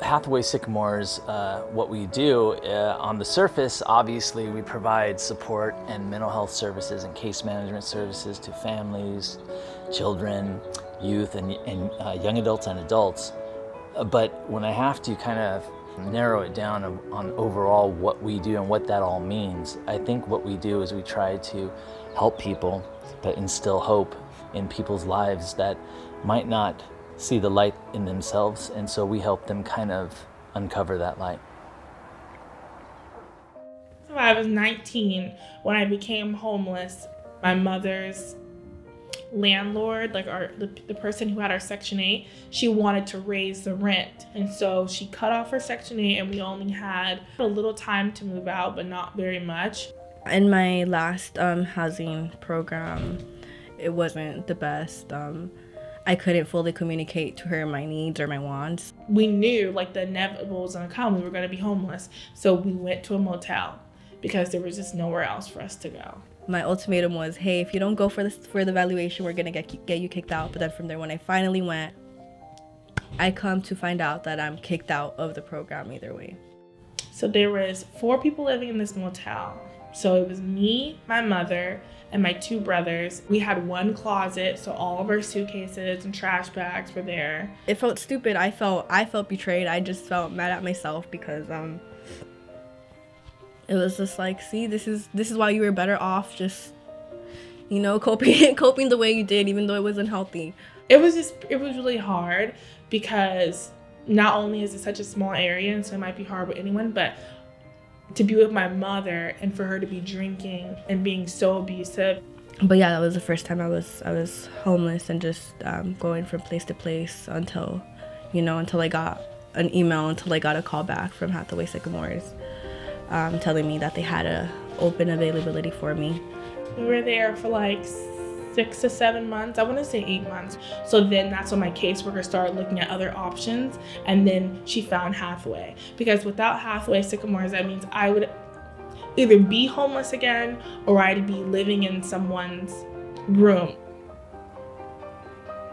Hathaway-Sycamores, what we do on the surface, obviously we provide support and mental health services and case management services to families, children, youth, and young adults and adults. But when I have to kind of narrow it down on overall what we do and what that all means, I think what we do is we try to help people, but instill hope in people's lives that might not see the light in themselves, and so we help them kind of uncover that light. So I was 19 when I became homeless. My mother's landlord, like the person who had our Section 8, she wanted to raise the rent. And so she cut off her Section 8 and we only had a little time to move out, but not very much. In my last housing program, it wasn't the best. I couldn't fully communicate to her my needs or my wants. We knew like the inevitable was gonna come. We were gonna be homeless. So we went to a motel because there was just nowhere else for us to go. My ultimatum was, hey, if you don't go for the evaluation, we're gonna get you kicked out. But then from there, when I finally went, I come to find out that I'm kicked out of the program either way. So there was 4 people living in this motel. So it was me, my mother, and my 2 brothers. We had 1 closet, so all of our suitcases and trash bags were there. It felt stupid. I felt betrayed. I just felt mad at myself because it was just like, see, this is why you were better off just, coping the way you did, even though it wasn't healthy. It was really hard because not only is it such a small area, and so it might be hard with anyone, but to be with my mother and for her to be drinking and being so abusive. But yeah, that was the first time I was homeless and just going from place to place until I got an email, until I got a call back from Hathaway-Sycamores telling me that they had a open availability for me. We were there for like 6 to 7 months. I want to say 8 months. So then that's when my caseworker started looking at other options, and then she found Hathaway. Because without Hathaway-Sycamores, that means I would either be homeless again or I'd be living in someone's room.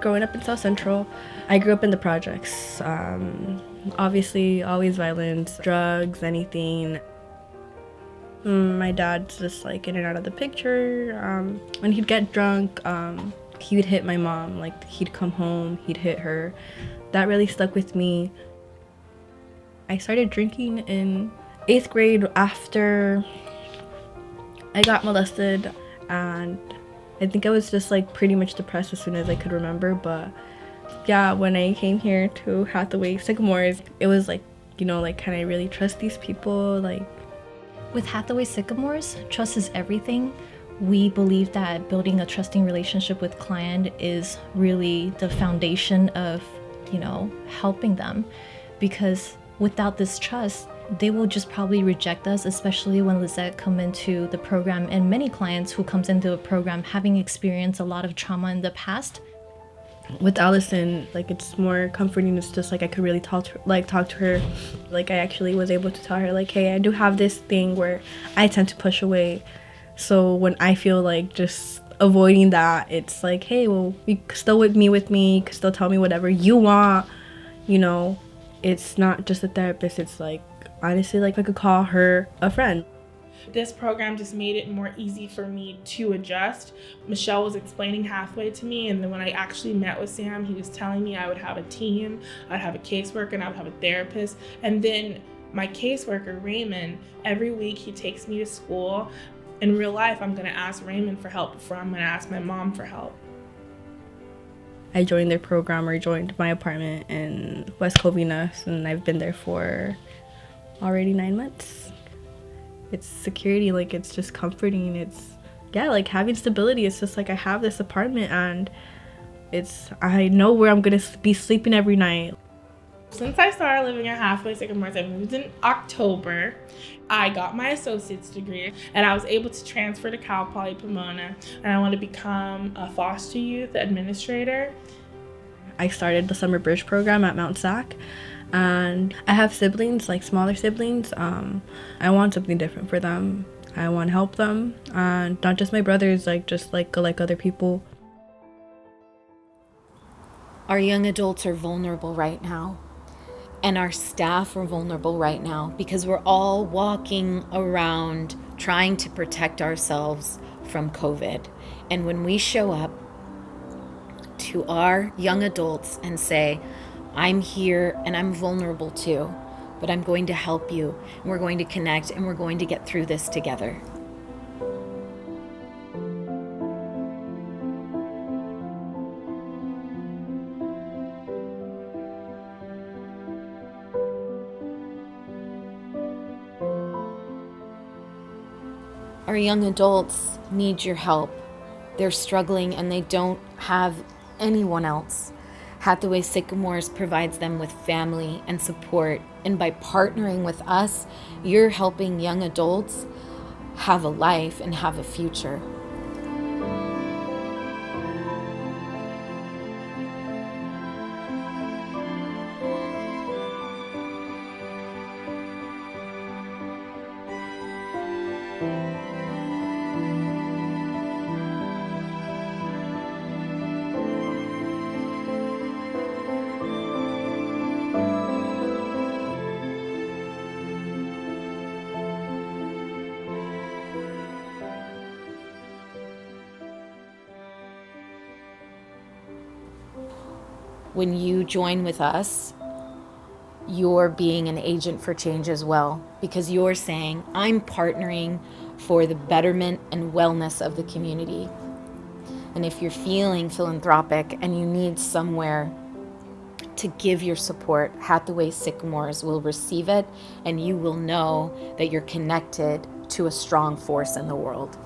Growing up in South Central, I grew up in the projects. Obviously, always violence, drugs, anything. My dad's just like in and out of the picture. When he'd get drunk, he would hit my mom. Like, he'd come home, he'd hit her. That really stuck with me. I started drinking in 8th grade after I got molested, and I think I was just like pretty much depressed as soon as I could remember. But yeah, when I came here to Hathaway-Sycamores, it was like, can I really trust these people? With Hathaway-Sycamores, trust is everything. We believe that building a trusting relationship with client is really the foundation of, helping them. Because without this trust, they will just probably reject us, especially when Lizette come into the program, and many clients who comes into a program having experienced a lot of trauma in the past. With Allison, it's more comforting. It's just I could really talk to her. I actually was able to tell her hey, I do have this thing where I tend to push away. So when I feel just avoiding that, it's hey, well, you can still with me, you can still tell me whatever you want. It's not just a therapist. It's honestly, I could call her a friend. This program just made it more easy for me to adjust. Michelle was explaining Hathaway to me, and then when I actually met with Sam, he was telling me I would have a team, I'd have a caseworker, and I would have a therapist. And then my caseworker, Raymond, every week he takes me to school. In real life, I'm gonna ask Raymond for help before I'm gonna ask my mom for help. I joined their program, or joined my apartment in West Covina, and I've been there for already 9 months. It's security, it's just comforting. It's, having stability. It's just I have this apartment, and I know where I'm gonna be sleeping every night. Since I started living at Hathaway-Sycamores, I moved in October. I got my associate's degree, and I was able to transfer to Cal Poly Pomona, and I want to become a foster youth administrator. I started the Summer Bridge program at Mount Sac. And I have siblings, smaller siblings. I want something different for them. I want to help them, and not just my brothers, just like other people. Our young adults are vulnerable right now. And our staff are vulnerable right now because we're all walking around trying to protect ourselves from COVID. And when we show up to our young adults and say, I'm here and I'm vulnerable too, but I'm going to help you, and we're going to connect, and we're going to get through this together. Our young adults need your help. They're struggling and they don't have anyone else. Hathaway-Sycamores provides them with family and support. And by partnering with us, you're helping young adults have a life and have a future. When you join with us, you're being an agent for change as well, because you're saying, I'm partnering for the betterment and wellness of the community. And if you're feeling philanthropic and you need somewhere to give your support, Hathaway-Sycamores will receive it, and you will know that you're connected to a strong force in the world.